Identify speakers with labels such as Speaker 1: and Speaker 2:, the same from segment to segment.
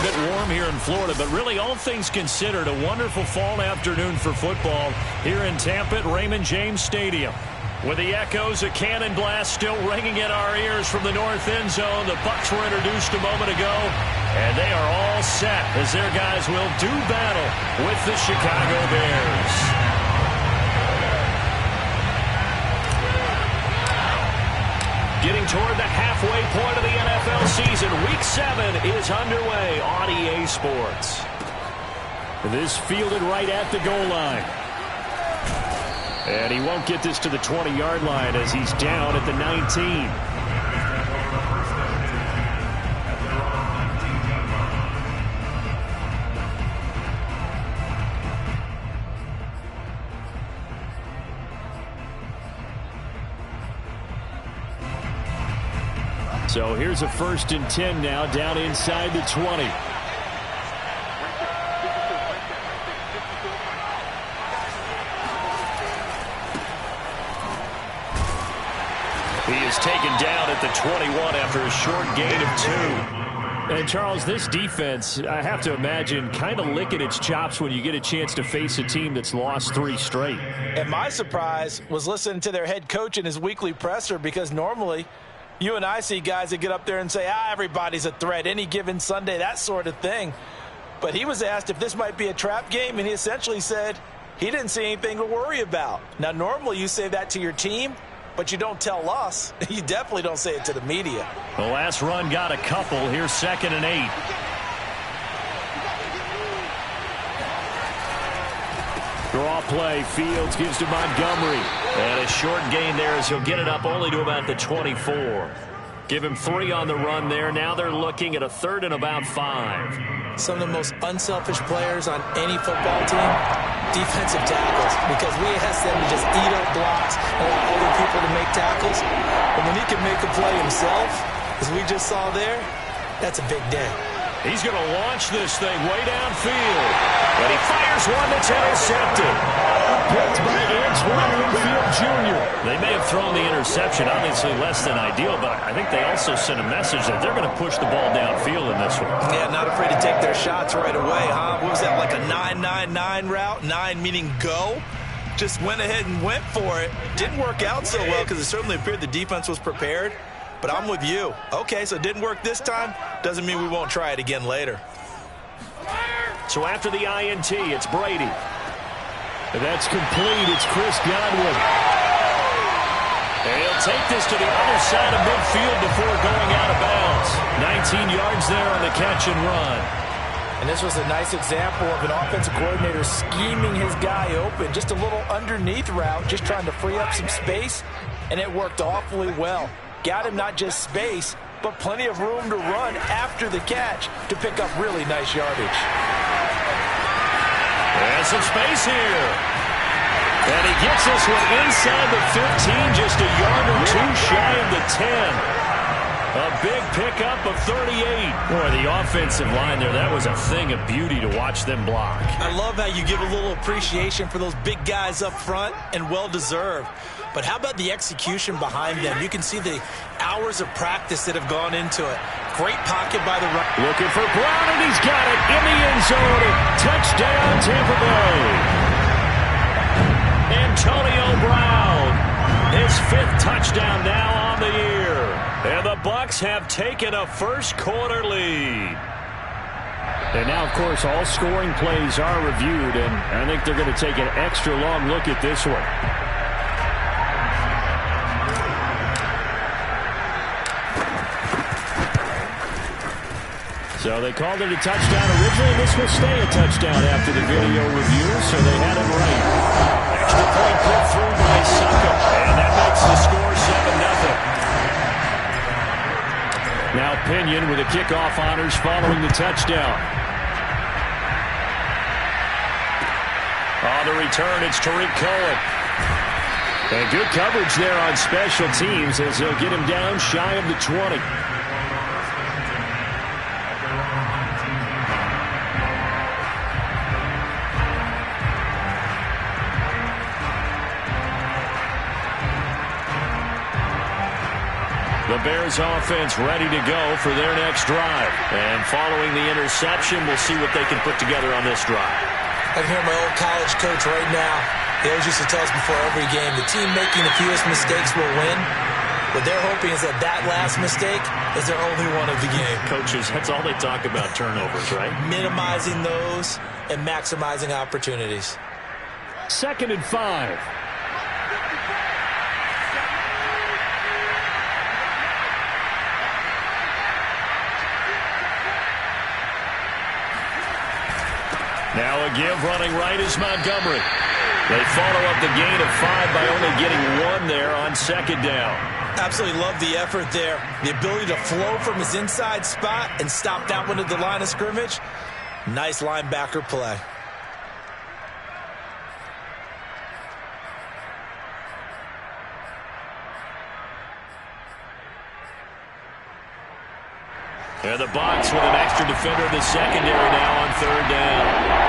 Speaker 1: bit warm here in Florida, but really all things considered, a wonderful fall afternoon for football here in Tampa at Raymond James Stadium. With the echoes of cannon blast still ringing in our ears from the north end zone, the Bucs were introduced a moment ago, and they are all set as their guys will do battle with the Chicago Bears. Getting toward the halfway point of the NFL season, Week 7 is underway on EA Sports. This fielded right at the goal line. And he won't get this to the 20-yard line as he's down at the 19. So here's a 1st and 10 now, down inside the 20. He is taken down at the 21 after a short gain of 2. And Charles, this defense, I have to imagine, kind of licking its chops when you get a chance to face a team that's lost 3 straight.
Speaker 2: And my surprise was listening to their head coach in his weekly presser, because normally you and I see guys that get up there and say, everybody's a threat any given Sunday, that sort of thing. But he was asked if this might be a trap game, and he essentially said he didn't see anything to worry about. Now, normally you say that to your team, but you don't tell us. You definitely don't say it to the media.
Speaker 1: The last run got a couple. Here's 2nd and 8. Draw play. Fields gives to Montgomery. And a short gain there as he'll get it up only to about the 24. Give him 3 on the run there. Now they're looking at a 3rd and about 5.
Speaker 2: Some of the most unselfish players on any football team, defensive tackles, because we ask them to just eat up blocks and allow other people to make tackles. But when he can make a play himself, as we just saw there, that's a big day.
Speaker 1: He's going to launch this thing way downfield. And he fires one that's intercepted. Picked by S1 Wk7. They may have thrown the interception, obviously less than ideal, but I think they also sent a message that they're going to push the ball downfield in this one.
Speaker 2: Yeah, not afraid to take their shots right away, huh? What was that, like a 9-9-9 route? 9 meaning go? Just went ahead and went for it. Didn't work out so well because it certainly appeared the defense was prepared. But I'm with you. Okay, so it didn't work this time. Doesn't mean we won't try it again later.
Speaker 1: So after the INT, it's Brady. And that's complete. It's Chris Godwin. And he'll take this to the other side of midfield before going out of bounds. 19 yards there on the catch and run.
Speaker 2: And this was a nice example of an offensive coordinator scheming his guy open. Just a little underneath route, just trying to free up some space. And it worked awfully well. Got him not just space, but plenty of room to run after the catch to pick up really nice yardage.
Speaker 1: And some space here. And he gets this one inside the 15, just a yard or 2 shy of the 10. A big pickup of 38. Boy, the offensive line there, that was a thing of beauty to watch them block.
Speaker 2: I love how you give a little appreciation for those big guys up front, and well-deserved. But how about the execution behind them? You can see the hours of practice that have gone into it. Great pocket by the run.
Speaker 1: Looking for Brown, and he's got it in the end zone. Touchdown, Tampa Bay. Antonio Brown, his 5th touchdown now on the year. And the Bucs have taken a first-quarter lead. And now, of course, all scoring plays are reviewed, and I think they're going to take an extra long look at this one. So they called it a touchdown originally. This will stay a touchdown after the video review, so they had it right. Extra point put through by Succo, and that makes the score 7-0. Now Pinion with the kickoff honors following the touchdown. On the return, it's Tariq Cohen. And good coverage there on special teams as they'll get him down shy of the 20. The The Bears offense ready to go for their next drive. And following the interception, we'll see what they can put together on this drive.
Speaker 2: I can hear my old college coach right now. He always used to tell us before every game, the team making the fewest mistakes will win. What they're hoping is that last mistake is their only one of the game.
Speaker 1: Coaches, that's all they talk about, turnovers, right?
Speaker 2: Minimizing those and maximizing opportunities.
Speaker 1: 2nd and 5. Now a give running right is Montgomery. They follow up the gain of 5 by only getting 1 there on 2nd down.
Speaker 2: Absolutely love the effort there. The ability to flow from his inside spot and stop that one at the line of scrimmage. Nice linebacker play.
Speaker 1: And the box with an extra defender in the secondary now on 3rd down.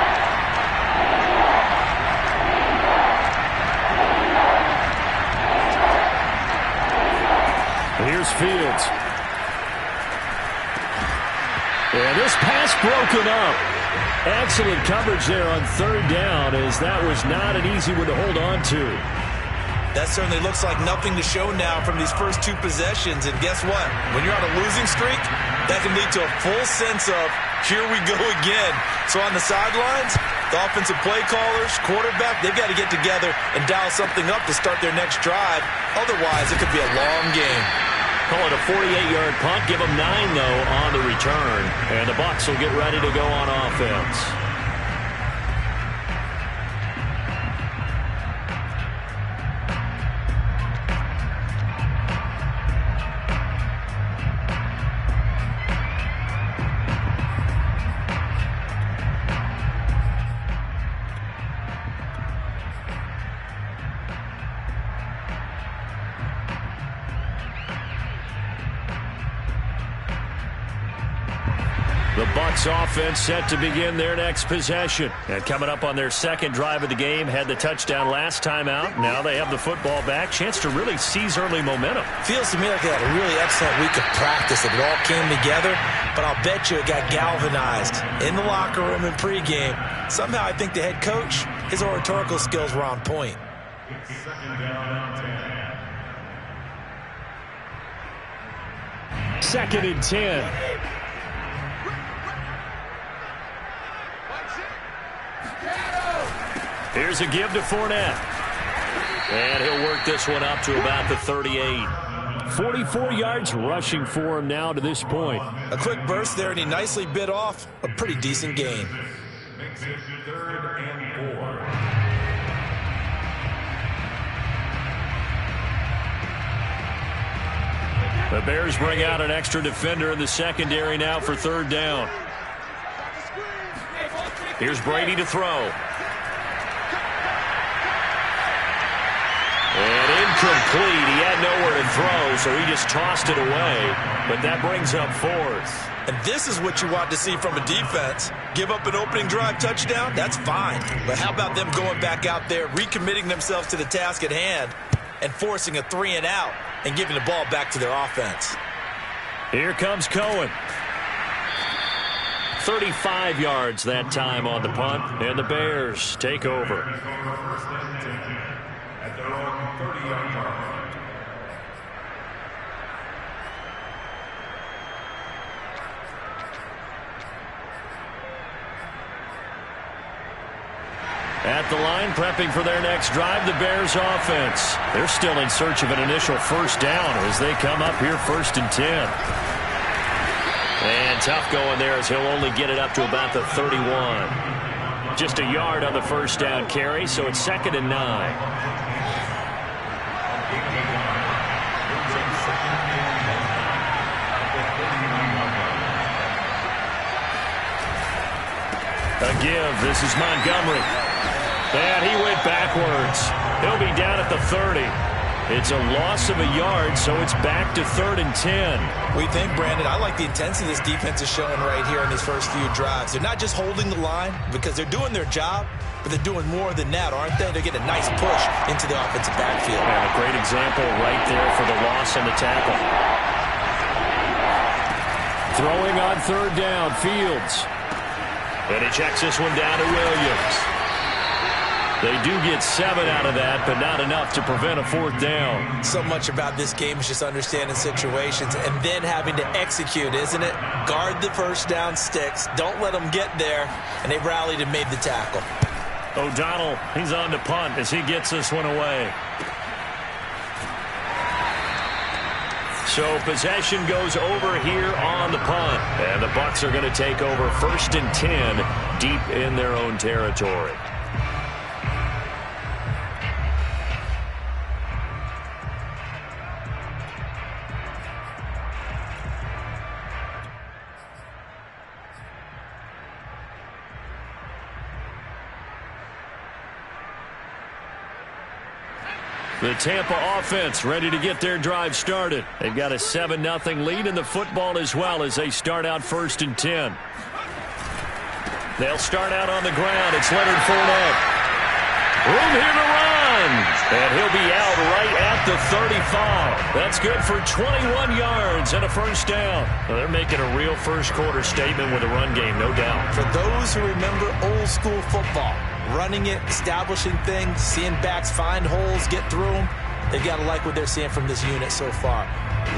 Speaker 1: Here's Fields. And this pass broken up. Excellent coverage there on 3rd down, as that was not an easy one to hold on to.
Speaker 2: That certainly looks like nothing to show now from these first 2 possessions. And guess what? When you're on a losing streak, that can lead to a full sense of, here we go again. So on the sidelines, the offensive play callers, quarterback, they've got to get together and dial something up to start their next drive. Otherwise, it could be a long game.
Speaker 1: Call it a 48-yard punt. Give them 9, though, on the return. And the Bucs will get ready to go on offense. The Bucs offense set to begin their next possession. And coming up on their 2nd drive of the game, had the touchdown last time out. Now they have the football back. Chance to really seize early momentum.
Speaker 2: Feels to me like they had a really excellent week of practice. That it all came together. But I'll bet you it got galvanized in the locker room and pregame. Somehow I think the head coach, his oratorical skills were on point.
Speaker 1: 2nd and 10. Here's a give to Fournette. And he'll work this one up to about the 38. 44 yards rushing for him now to this point.
Speaker 2: A quick burst there, and he nicely bit off a pretty decent gain.
Speaker 3: Makes it 3rd and 4.
Speaker 1: The Bears bring out an extra defender in the secondary now for 3rd down. Here's Brady to throw. And incomplete. He had nowhere to throw, so he just tossed it away. But that brings up 4th.
Speaker 2: And this is what you want to see from a defense. Give up an opening drive touchdown, that's fine. But how about them going back out there, recommitting themselves to the task at hand, and forcing a 3 and out, and giving the ball back to their offense.
Speaker 1: Here comes Cohen. 35 yards that time on the punt, and the Bears take over.
Speaker 3: At their own 30-yard line.
Speaker 1: At the line, prepping for their next drive, the Bears offense. They're still in search of an initial 1st down as they come up here 1st and 10. And tough going there as he'll only get it up to about the 31. Just a yard on the 1st down carry, so it's 2nd and 9. A give. This is Montgomery. And he went backwards. He'll be down at the 30. It's a loss of a yard, so it's back to 3rd and 10.
Speaker 2: We think, Brandon, I like the intensity this defense is showing right here in these first few drives. They're not just holding the line because they're doing their job, but they're doing more than that, aren't they? They're getting a nice push into the offensive backfield.
Speaker 1: And a great example right there for the loss and the tackle. Throwing on third down, Fields. And he checks this one down to Williams. They do get 7 out of that, but not enough to prevent a fourth down.
Speaker 2: So much about this game is just understanding situations and then having to execute, isn't it? Guard the first down sticks. Don't let them get there. And they rallied and made the tackle.
Speaker 1: O'Donnell, he's on to punt as he gets this one away. So possession goes over here on the punt. And the Bucs are going to take over 1st and 10 deep in their own territory. The Tampa offense ready to get their drive started. They've got a 7-0 lead in the football as well as they start out 1st and 10. They'll start out on the ground. It's Leonard Fournette. Room here to run. And he'll be out right at the 35. That's good for 21 yards and a first down. Well, they're making a real first quarter statement with a run game, no doubt.
Speaker 2: For those who remember old school football, running it, establishing things, seeing backs find holes, get through them, they've got to like what they're seeing from this unit so far.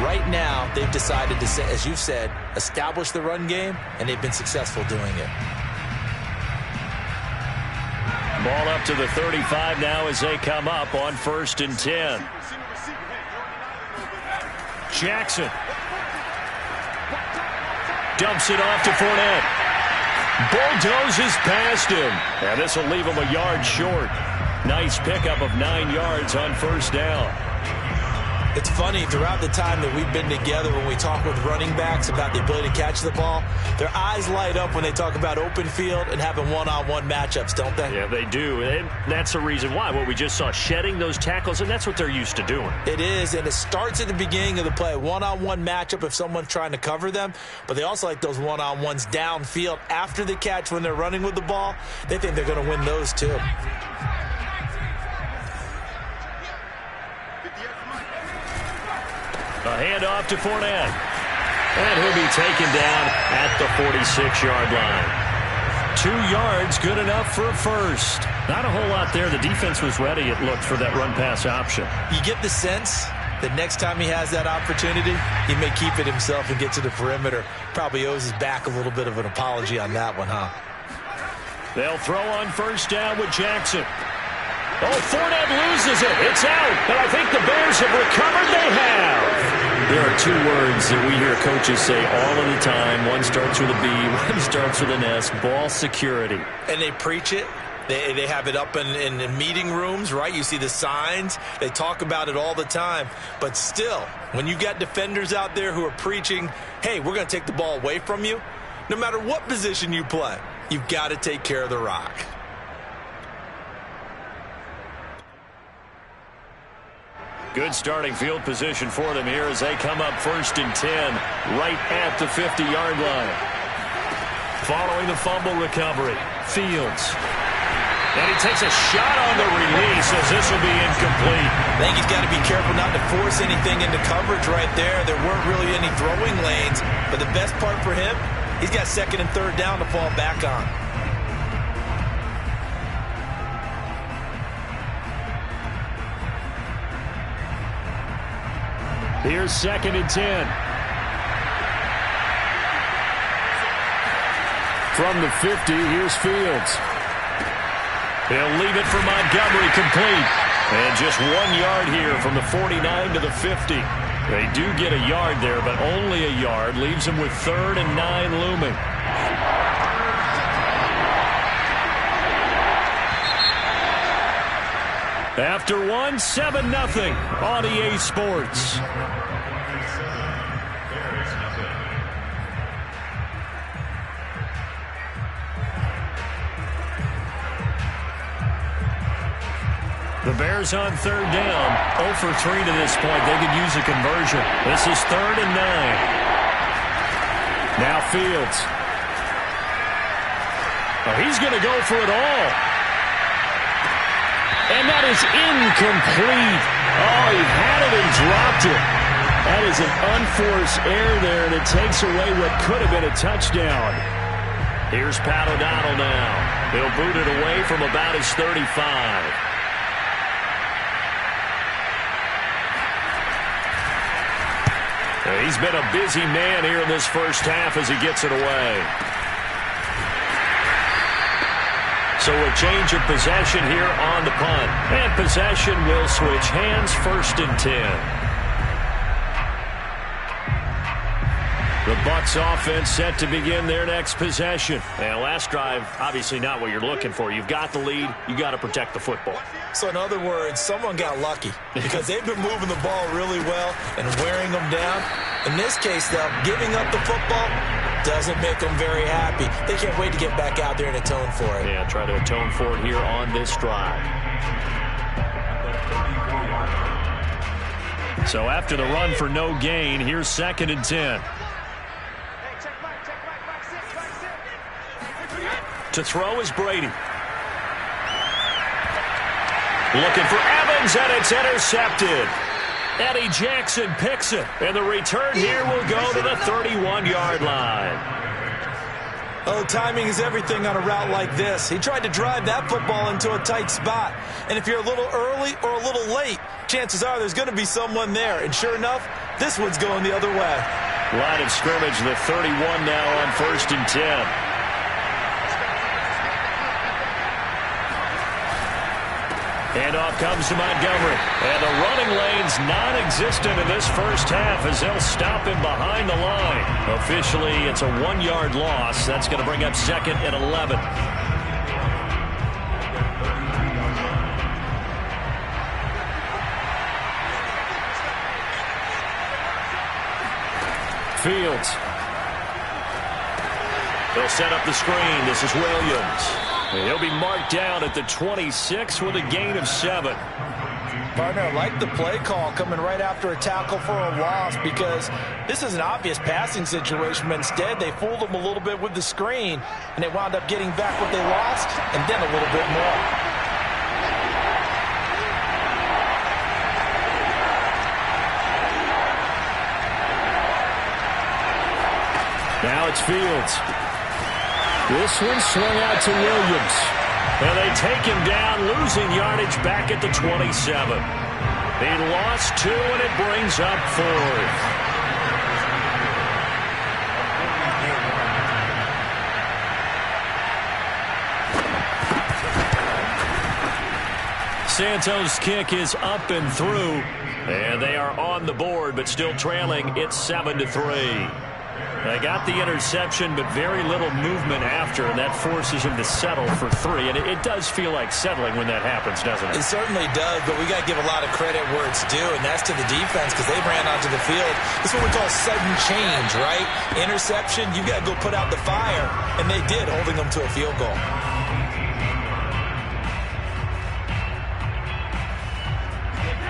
Speaker 2: Right now, they've decided to, as you've said, establish the run game, and they've been successful doing it.
Speaker 1: Ball up to the 35 now as they come up on 1st and 10. Jackson dumps it off to Fournette. Bulldozes past him. And this will leave him a yard short. Nice pickup of 9 yards on first down.
Speaker 2: It's funny, throughout the time that we've been together, when we talk with running backs about the ability to catch the ball, their eyes light up when they talk about open field and having one-on-one matchups, don't they?
Speaker 1: Yeah, they do. And that's the reason why. What we just saw, shedding those tackles, and that's what they're used to doing.
Speaker 2: It is, and it starts at the beginning of the play. One-on-one matchup if someone's trying to cover them, but they also like those one-on-ones downfield after the catch when they're running with the ball. They think they're going to win those too.
Speaker 1: A handoff to Fournette. And he'll be taken down at the 46-yard line. 2 yards, good enough for a first. Not a whole lot there. The defense was ready, it looked, for that run-pass option.
Speaker 2: You get the sense that next time he has that opportunity, he may keep it himself and get to the perimeter. Probably owes his back a little bit of an apology on that one, huh?
Speaker 1: They'll throw on first down with Jackson. Oh, Fournette loses it. It's out. And I think the Bears have recovered. They have. There are 2 words that we hear coaches say all of the time. One starts with a B, one starts with an S. Ball security.
Speaker 2: And they preach it. They have it up in meeting rooms, right? You see the signs. They talk about it all the time. But still, when you've got defenders out there who are preaching, hey, we're going to take the ball away from you, no matter what position you play, you've got to take care of the rock.
Speaker 1: Good starting field position for them here as they come up 1st and 10 right at the 50-yard line. Following the fumble recovery, Fields. And he takes a shot on the release as this will be incomplete.
Speaker 2: I think he's got to be careful not to force anything into coverage right there. There weren't really any throwing lanes, but the best part for him, he's got 2nd and 3rd down to fall back on.
Speaker 1: Here's 2nd and 10. From the 50, here's Fields. He'll leave it for Montgomery, complete. And just 1 yard here from the 49 to the 50. They do get a yard there, but only a yard. Leaves them with 3rd and 9 looming. After 1, 7-0 on EA Sports. The Bears on 3rd down. 0 for 3 to this point. They could use a conversion. This is 3rd and 9. Now Fields. Oh, he's going to go for it all. And that is incomplete. Oh, he had it and dropped it. That is an unforced error there, and it takes away what could have been a touchdown. Here's Pat O'Donnell now. He'll boot it away from about his 35. He's been a busy man here in this first half as he gets it away. So a change of possession here on the punt. And possession will switch hands, 1st and 10. The Bucs offense set to begin their next possession. And last drive, obviously not what you're looking for. You've got the lead. You got to protect the football.
Speaker 2: So in other words, someone got lucky because they've been moving the ball really well and wearing them down. In this case, though, giving up the football doesn't make them very happy. They can't wait to get back out there and atone for it.
Speaker 1: Yeah, try to atone for it here on this drive. So after the run for no gain, here's 2nd and 10. To throw is Brady. Looking for Evans, and it's intercepted. Eddie Jackson picks it, and the return here will go to the 31-yard line.
Speaker 2: Oh, timing is everything on a route like this. He tried to drive that football into a tight spot. And if you're a little early or a little late, chances are there's going to be someone there. And sure enough, this one's going the other way.
Speaker 1: Line of scrimmage, the 31 now on 1st and 10. And off comes to Montgomery. And the running lane's non-existent in this first half as they'll stop him behind the line. Officially, it's a 1-yard loss. That's going to bring up 2nd and 11. Fields. They'll set up the screen. This is Williams. And he'll be marked down at the 26 with a gain of 7.
Speaker 2: Partner, I like the play call coming right after a tackle for a loss because this is an obvious passing situation, but instead they fooled them a little bit with the screen, and they wound up getting back what they lost and then a little bit more.
Speaker 1: Now it's Fields. This one swung out to Williams. And they take him down, losing yardage back at the 27. He lost 2, and it brings up 4th. Santos' kick is up and through. And they are on the board, but still trailing. It's 7-3. They got the interception, but very little movement after, and that forces him to settle for 3. And it does feel like settling when that happens, doesn't it?
Speaker 2: It certainly does, but we got to give a lot of credit where it's due, and that's to the defense because they ran onto the field. This is what we call sudden change, right? Interception, you got to go put out the fire, and they did, holding them to a field goal.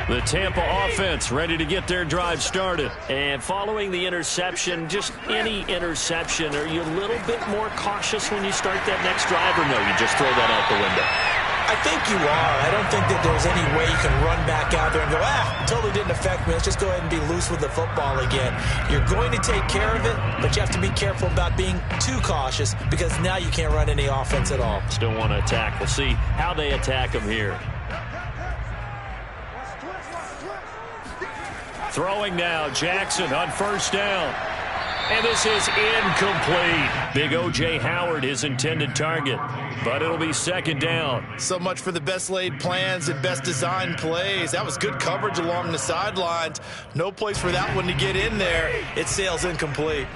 Speaker 1: The Tampa offense ready to get their drive started. And following the interception, just any interception, are you a little bit more cautious when you start that next drive, or no, you just throw that out the window?
Speaker 2: I think you are. I don't think that there's any way you can run back out there and go, totally didn't affect me. Let's just go ahead and be loose with the football again. You're going to take care of it, but you have to be careful about being too cautious because now you can't run any offense at all.
Speaker 1: Still want to attack. We'll see how they attack them here. Throwing now, Jackson on 1st down. And this is incomplete. Big O.J. Howard, his intended target. But it'll be 2nd down.
Speaker 2: So much for the best laid plans and best designed plays. That was good coverage along the sidelines. No place for that one to get in there. It sails incomplete.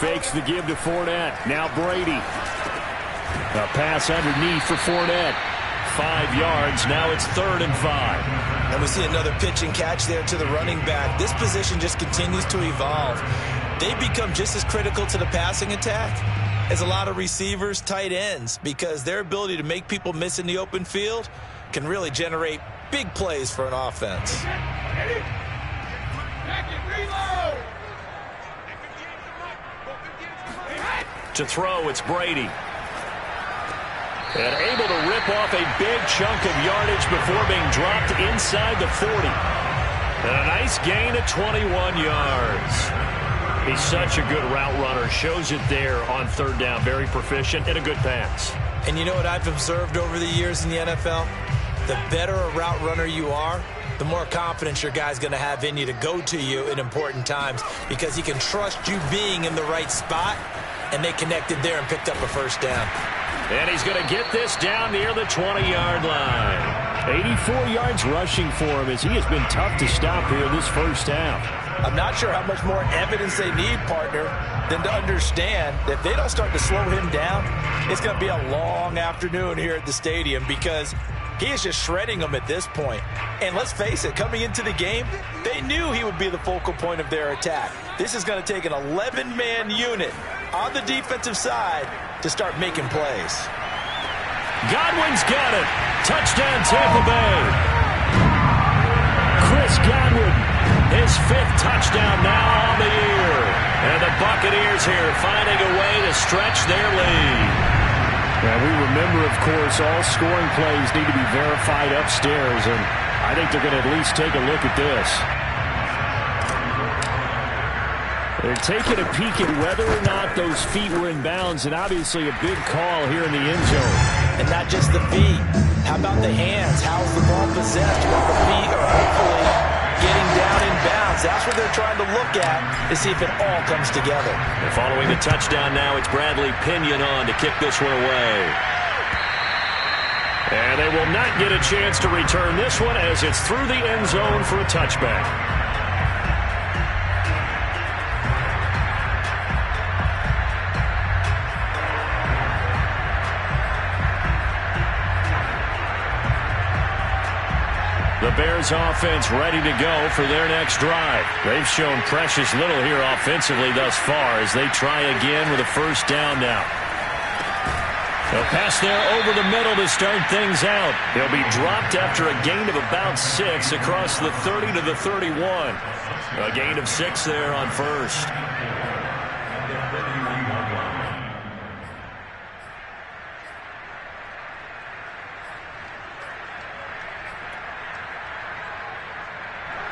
Speaker 1: Fakes the give to Fournette. Now Brady. A pass underneath for Fournette. 5 yards. Now it's 3rd and 5.
Speaker 2: And we see another pitch and catch there to the running back. This position just continues to evolve. They become just as critical to the passing attack as a lot of receivers, tight ends, because their ability to make people miss in the open field can really generate big plays for an offense.
Speaker 1: To throw, it's Brady. And able to rip off a big chunk of yardage before being dropped inside the 40. And a nice gain of 21 yards. He's such a good route runner. Shows it there on third down. Very proficient and a good pass.
Speaker 2: And you know what I've observed over the years in the NFL? The better a route runner you are, the more confidence your guy's going to have in you to go to you in important times because he can trust you being in the right spot, and they connected there and picked up a first down.
Speaker 1: And he's going to get this down near the 20-yard line. 84 yards rushing for him as he has been tough to stop here this first half.
Speaker 2: I'm not sure how much more evidence they need, partner, than to understand that if they don't start to slow him down, it's going to be a long afternoon here at the stadium because he is just shredding them at this point. And let's face it, coming into the game, they knew he would be the focal point of their attack. This is going to take an 11-man unit on the defensive side to start making plays.
Speaker 1: Godwin's got it. Touchdown, Tampa Bay. Chris Godwin, his 5th touchdown now on the year. And the Buccaneers here finding a way to stretch their lead. Now, we remember, of course, all scoring plays need to be verified upstairs, and I think they're going to at least take a look at this. They're taking a peek at whether or not those feet were in bounds, and obviously a big call here in the end zone.
Speaker 2: And not just the feet. How about the hands? How's the ball possessed while the feet are hopefully getting down in bounds? That's what they're trying to look at to see if it all comes together.
Speaker 1: And following the touchdown now, it's Bradley Pinion on to kick this one away. And they will not get a chance to return this one as it's through the end zone for a touchback. The Bears offense ready to go for their next drive. They've shown precious little here offensively thus far as they try again with a first down now. They'll pass there over the middle to start things out. He'll be dropped after a gain of about 6 across the 30 to the 31. A gain of 6 there on first.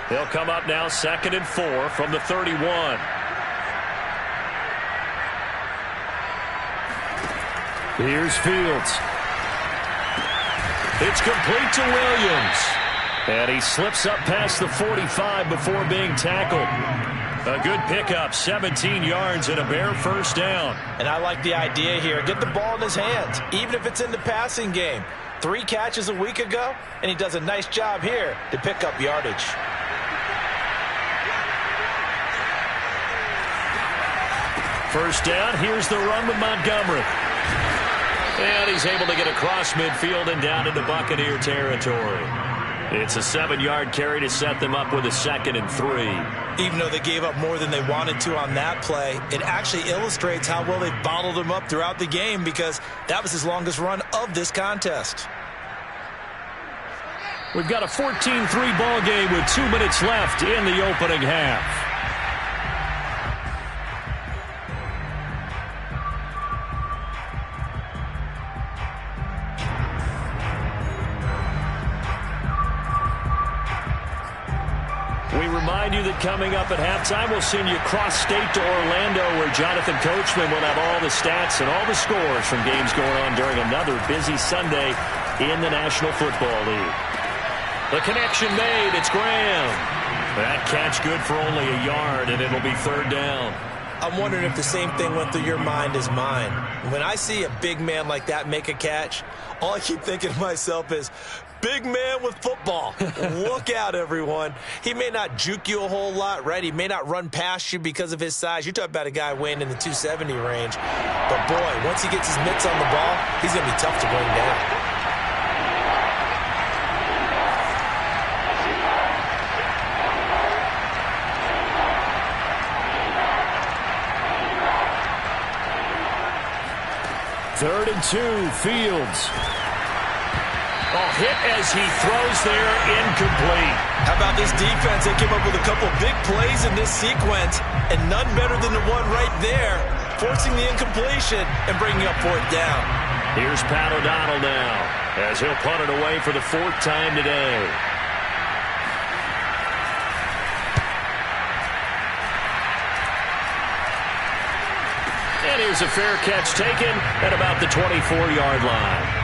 Speaker 1: They'll come up now 2nd and 4 from the 31. Here's Fields. It's complete to Williams. And he slips up past the 45 before being tackled. A good pickup, 17 yards and a Bear first down.
Speaker 2: And I like the idea here. Get the ball in his hands, even if it's in the passing game. 3 catches a week ago, and he does a nice job here to pick up yardage.
Speaker 1: First down, here's the run with Montgomery. And he's able to get across midfield and down into Buccaneer territory. It's a 7-yard carry to set them up with a 2nd and 3.
Speaker 2: Even though they gave up more than they wanted to on that play, it actually illustrates how well they bottled him up throughout the game because that was his longest run of this contest.
Speaker 1: We've got a 14-3 ball game with 2 minutes left in the opening half. We remind you that coming up at halftime, we'll send you cross-state to Orlando, where Jonathan Coachman will have all the stats and all the scores from games going on during another busy Sunday in the National Football League. The connection made. It's Graham. That catch good for only a yard, and it'll be 3rd down.
Speaker 2: I'm wondering if the same thing went through your mind as mine. When I see a big man like that make a catch, all I keep thinking to myself is, big man with football. Look out, everyone. He may not juke you a whole lot, right? He may not run past you because of his size. You're talking about a guy weighing in the 270 range. But, boy, once he gets his mitts on the ball, he's going to be tough to bring down.
Speaker 1: Third and 2, Fields. Oh, hit as he throws there, incomplete.
Speaker 2: How about this defense? They came up with a couple big plays in this sequence, and none better than the one right there, forcing the incompletion and bringing up 4th down.
Speaker 1: Here's Pat O'Donnell now, as he'll punt it away for the 4th time today. And here's a fair catch taken at about the 24-yard line.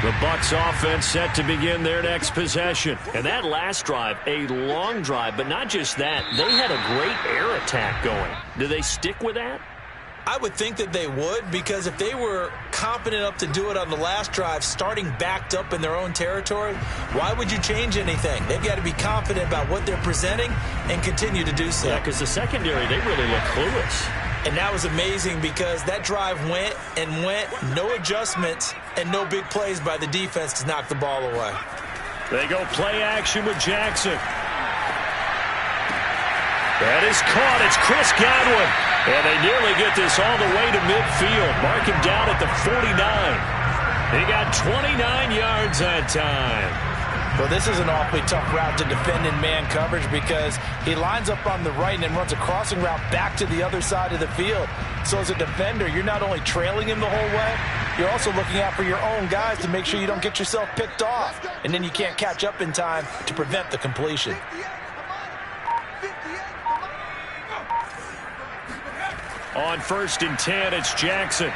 Speaker 1: The Bucs offense set to begin their next possession. And that last drive, a long drive, but not just that. They had a great air attack going. Do they stick with that?
Speaker 2: I would think that they would, because if they were competent enough to do it on the last drive, starting backed up in their own territory, why would you change anything? They've got to be confident about what they're presenting and continue to do so.
Speaker 1: Yeah, because the secondary, they really look clueless.
Speaker 2: And that was amazing because that drive went and went, no adjustments and no big plays by the defense to knock the ball away.
Speaker 1: They go play action with Jackson. That is caught. It's Chris Godwin. And they nearly get this all the way to midfield. Mark him down at the 49. He got 29 yards that time.
Speaker 2: Well, this is an awfully tough route to defend in man coverage because he lines up on the right and then runs a crossing route back to the other side of the field. So as a defender, you're not only trailing him the whole way, you're also looking out for your own guys to make sure you don't get yourself picked off. And then you can't catch up in time to prevent the completion.
Speaker 1: On 1st and 10, it's Jackson.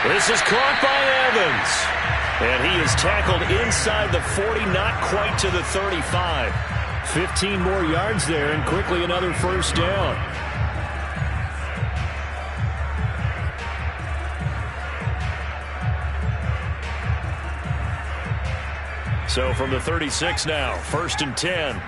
Speaker 1: This is caught by Evans. And he is tackled inside the 40, not quite to the 35. 15 more yards there, and quickly another 1st down. So from the 36 now, 1st and 10.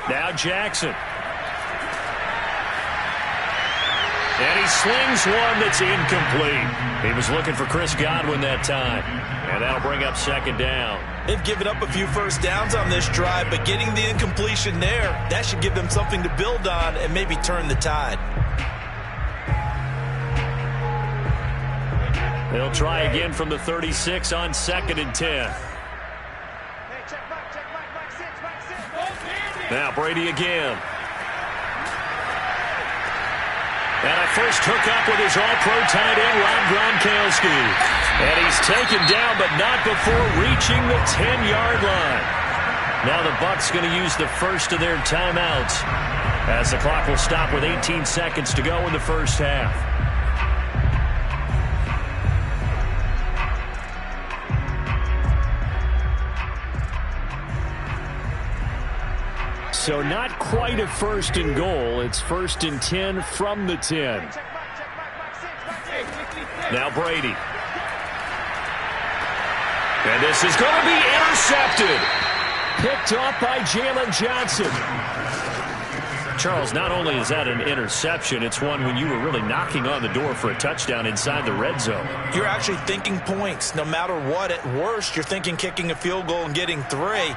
Speaker 1: Now Jackson. And he slings one that's incomplete. He was looking for Chris Godwin that time. And that'll bring up 2nd down.
Speaker 2: They've given up a few 1st downs on this drive, but getting the incompletion there, that should give them something to build on and maybe turn the tide.
Speaker 1: They'll try again from the 36 on 2nd and 10. Now Brady again. And a first hookup with his all-pro tight end, Rob Gronkowski. And he's taken down, but not before reaching the 10-yard line. Now the Bucs going to use the first of their timeouts as the clock will stop with 18 seconds to go in the 1st half. So not quite a 1st and goal. It's 1st and 10 from the 10. Now Brady. And this is going to be intercepted. Picked off by Jalen Johnson. Charles, not only is that an interception, it's one when you were really knocking on the door for a touchdown inside the red zone.
Speaker 2: You're actually thinking points. No matter what, at worst, you're thinking kicking a field goal and getting 3.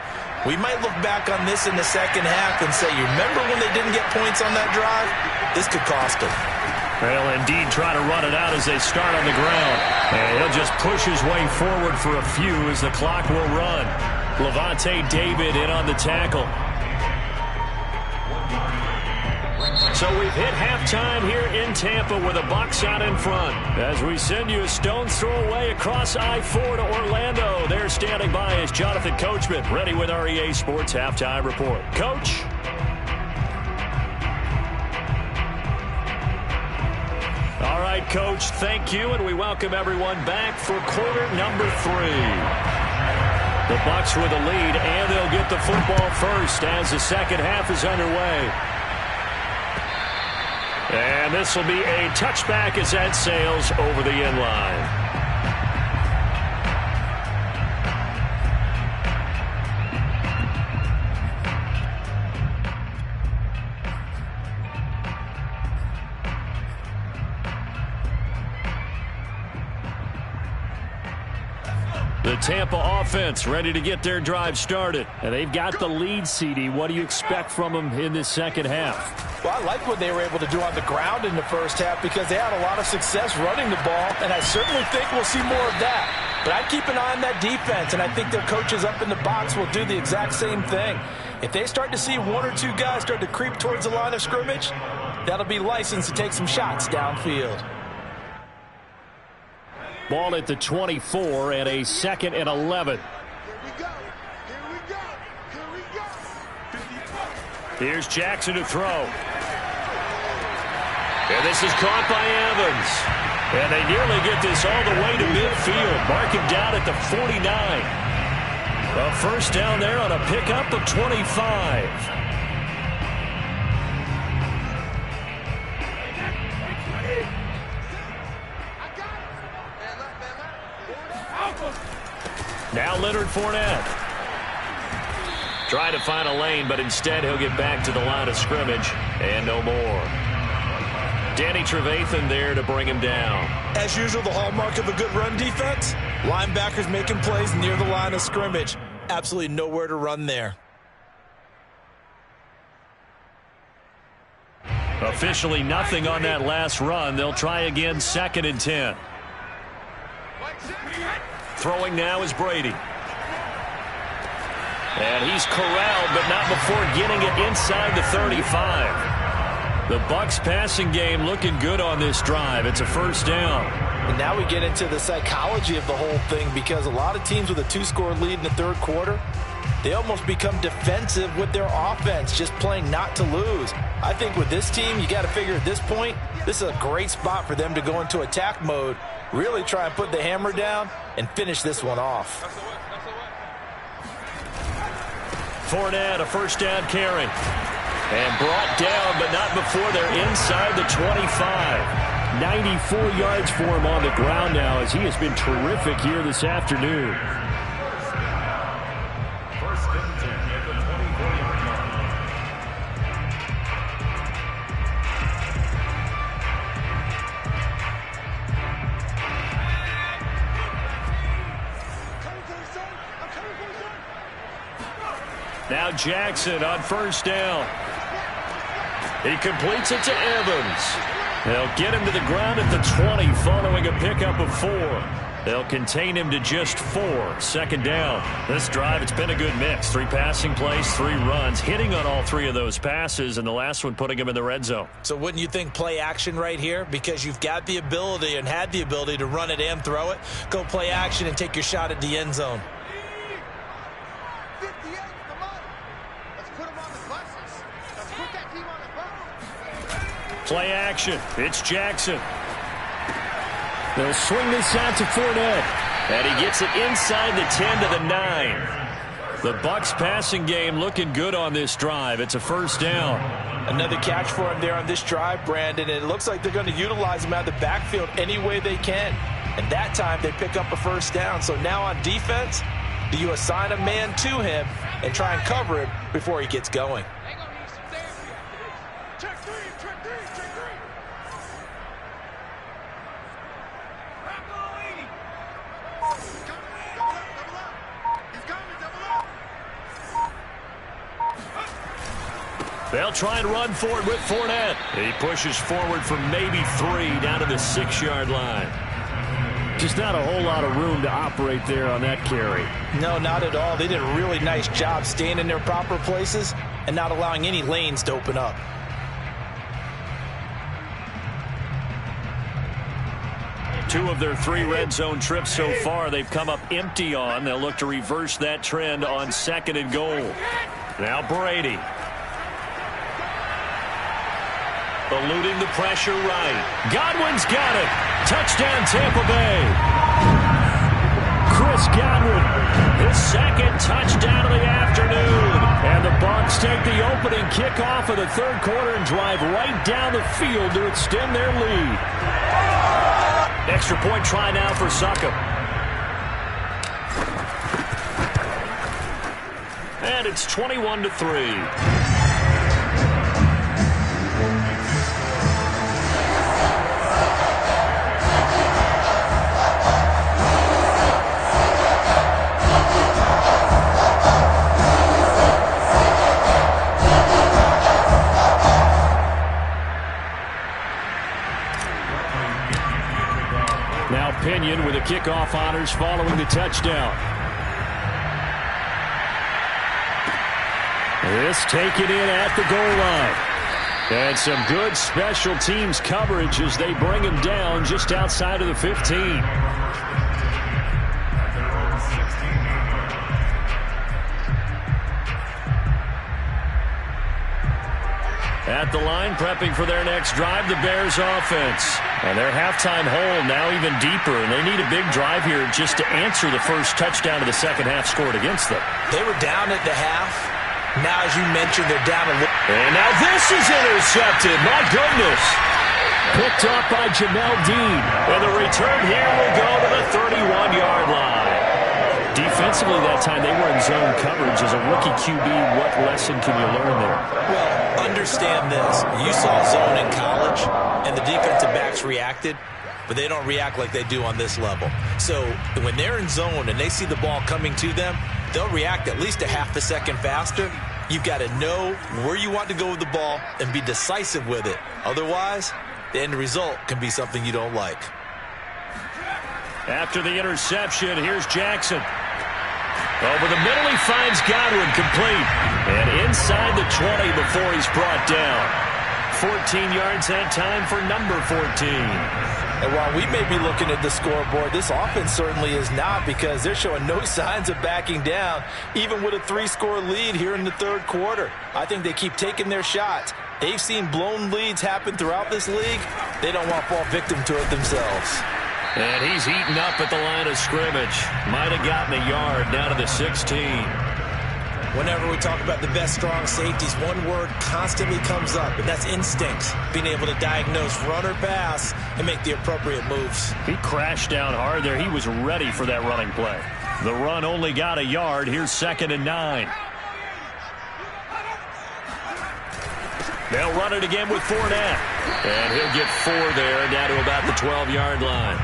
Speaker 2: We might look back on this in the 2nd half and say, you remember when they didn't get points on that drive? This could cost them.
Speaker 1: They'll indeed try to run it out as they start on the ground. And he'll just push his way forward for a few as the clock will run. Levante David in on the tackle. So we've hit halftime here in Tampa with the Bucs out in front. As we send you a stone's throw away across I-4 to Orlando. There standing by is Jonathan Coachman, ready with our EA Sports Halftime Report. Coach? All right, Coach, thank you, and we welcome everyone back for quarter number 3. The Bucs with the lead, and they'll get the football first as the 2nd half is underway. And this will be a touchback as that sails over the end line. The Tampa offense ready to get their drive started. And they've got the lead, CD. What do you expect from them in this second half?
Speaker 2: Well, I like what they were able to do on the ground in the first half because they had a lot of success running the ball, and I certainly think we'll see more of that. But I'd keep an eye on that defense, and I think their coaches up in the box will do the exact same thing. If they start to see one or two guys start to creep towards the line of scrimmage, that'll be licensed to take some shots downfield.
Speaker 1: Ball at the 24 and a 2nd and 11. Here's Jackson to throw. And this is caught by Evans. And they nearly get this all the way to midfield. Mark him down at the 49. A first down there on a pickup of 25. Now Leonard Fournette. Trying to find a lane, but instead he'll get back to the line of scrimmage. And no more. Danny Trevathan there to bring him down.
Speaker 2: As usual, the hallmark of a good run defense, linebackers making plays near the line of scrimmage. Absolutely nowhere to run there.
Speaker 1: Officially nothing on that last run. They'll try again 2nd and 10. Throwing now is Brady. And he's corralled, but not before getting it inside the 35. The Bucs passing game looking good on this drive. It's a first down.
Speaker 2: And now we get into the psychology of the whole thing because a lot of teams with a 2-score lead in the third quarter, they almost become defensive with their offense, just playing not to lose. I think with this team, you got to figure at this point, this is a great spot for them to go into attack mode, really try and put the hammer down and finish this one off.
Speaker 1: Fournette, a first down carry. And brought down, but not before they're inside the 25. 94 yards for him on the ground now as he has been terrific here this afternoon.
Speaker 3: First and 10 at the 24-yard line.
Speaker 1: Now Jackson on first down. He completes it to Evans. They'll get him to the ground at the 20 following a pickup of 4. They'll contain him to just 4. 2nd down. This drive, it's been a good mix. 3 passing plays, 3 runs, hitting on all 3 of those passes, and the last one putting him in the red zone.
Speaker 2: So wouldn't you think play action right here? Because you've got the ability and had the ability to run it and throw it. Go play action and take your shot at the end zone.
Speaker 1: Play action. It's Jackson. They'll swing this out to Fournette. And he gets it inside the 10 to the 9. The Bucs passing game looking good on this drive. It's a first down.
Speaker 2: Another catch for him there on this drive, Brandon. And it looks like they're going to utilize him out of the backfield any way they can. And that time they pick up a first down. So now on defense, do you assign a man to him and try and cover him before he gets going?
Speaker 1: They'll try and run for it with Fournette. He pushes forward for maybe 3 down to the 6-yard line. Just not a whole lot of room to operate there on that carry.
Speaker 2: No, not at all. They did a really nice job staying in their proper places and not allowing any lanes to open up.
Speaker 1: Two of their 3 red zone trips so far they've come up empty on. They'll look to reverse that trend on 2nd and goal. Now Brady. Eluding the pressure right. Godwin's got it. Touchdown Tampa Bay. Chris Godwin, his 2nd touchdown of the afternoon. And the Bucs take the opening kickoff of the third quarter and drive right down the field to extend their lead. Extra point try now for Succop. And it's 21-3. Pinion with the kickoff honors following the touchdown. This taken in at the goal line. And some good special teams coverage as they bring him down just outside of the 15. At the line, prepping for their next drive, the Bears offense. And their halftime hole now even deeper, and they need a big drive here just to answer the first touchdown of the second half scored against them.
Speaker 2: They were down at the half. Now, as you mentioned, they're down a little.
Speaker 1: And now this is intercepted. My goodness. Picked up by Jamel Dean. And the return here will go to the 31-yard line. Defensively that time, they were in zone coverage. As a rookie QB, what lesson can you learn there?
Speaker 2: Well, understand this. You saw zone in college, and the defensive backs reacted, but they don't react like they do on this level. So when they're in zone and they see the ball coming to them, they'll react at least a half a second faster. You've got to know where you want to go with the ball and be decisive with it. Otherwise, the end result can be something you don't like.
Speaker 1: After the interception, here's Jackson. Over the middle, he finds Godwin complete. And inside the 20 before he's brought down. 14 yards that time for number 14.
Speaker 2: And while we may be looking at the scoreboard, this offense certainly is not, because they're showing no signs of backing down, even with a 3-score lead here in the third quarter. I think they keep taking their shots. They've seen blown leads happen throughout this league. They don't want to fall victim to it themselves.
Speaker 1: And he's eaten up at the line of scrimmage. Might have gotten a yard down to the 16.
Speaker 2: Whenever we talk about the best strong safeties, one word constantly comes up, and that's instincts. Being able to diagnose run or pass and make the appropriate moves.
Speaker 1: He crashed down hard there. He was ready for that running play. The run only got a yard. Here's 2nd and 9. They'll run it again with Fournette. And he'll get 4 there, down to about the 12-yard line.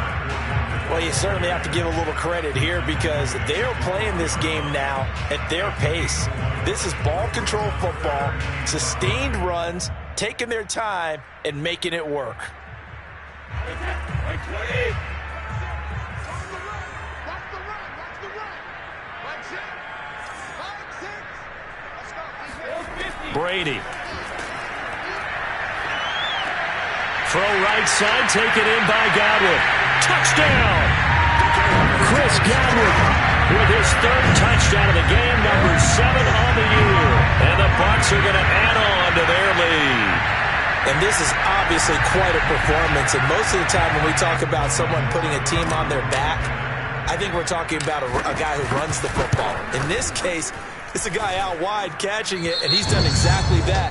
Speaker 2: Well, you certainly have to give a little credit here, because they're playing this game now at their pace. This is ball control football, sustained runs, taking their time, and making it work.
Speaker 1: Brady. Throw right side, taken in by Godwin. Touchdown! Chris Godwin with his 3rd touchdown of the game, number 7 on the year. And the Bucs are going to add on to their lead.
Speaker 2: And this is obviously quite a performance. And most of the time when we talk about someone putting a team on their back, I think we're talking about a guy who runs the football. In this case, it's a guy out wide catching it, and he's done exactly that.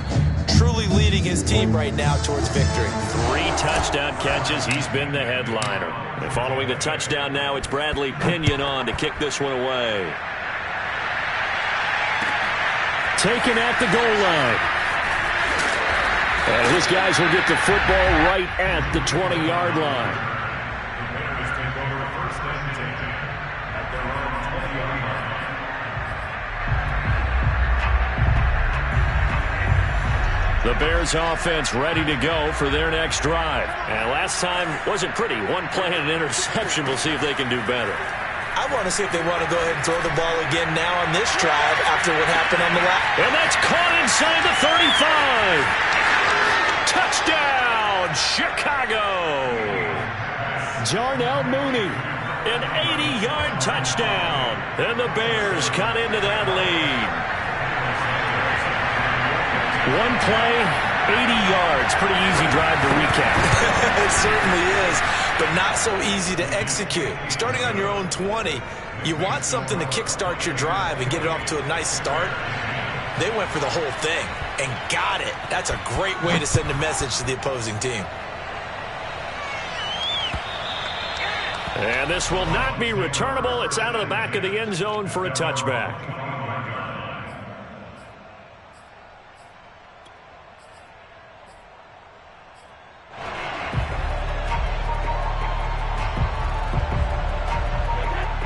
Speaker 2: Truly leading his team right now towards victory.
Speaker 1: 3 touchdown catches. He's been the headliner. And following the touchdown now, it's Bradley Pinion on to kick this one away. Taken at the goal line. And his guys will get the football right at the 20-yard line. The Bears offense ready to go for their next drive. And last time wasn't pretty. 1 play and an interception. We'll see if they can do better.
Speaker 2: I want to see if they want to go ahead and throw the ball again now on this drive after what happened on the last.
Speaker 1: And that's caught inside the 35. Touchdown, Chicago. Jarnell Mooney, an 80-yard touchdown. And the Bears cut into that lead. 1 play, 80 yards. Pretty easy drive to recap.
Speaker 2: It certainly is, but not so easy to execute. Starting on your own 20, you want something to kickstart your drive and get it off to a nice start. They went for the whole thing and got it. That's a great way to send a message to the opposing team.
Speaker 1: And this will not be returnable. It's out of the back of the end zone for a touchback.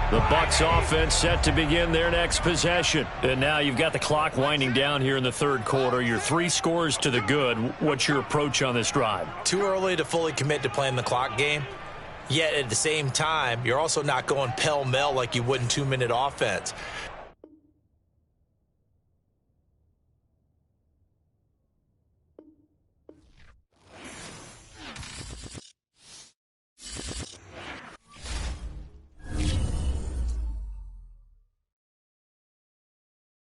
Speaker 1: The Bucs offense set to begin their next possession. And now you've got the clock winding down here in the third quarter. You're 3 scores to the good. What's your approach on this drive?
Speaker 2: Too early to fully commit to playing the clock game. Yet at the same time, you're also not going pell-mell like you would in 2-minute offense.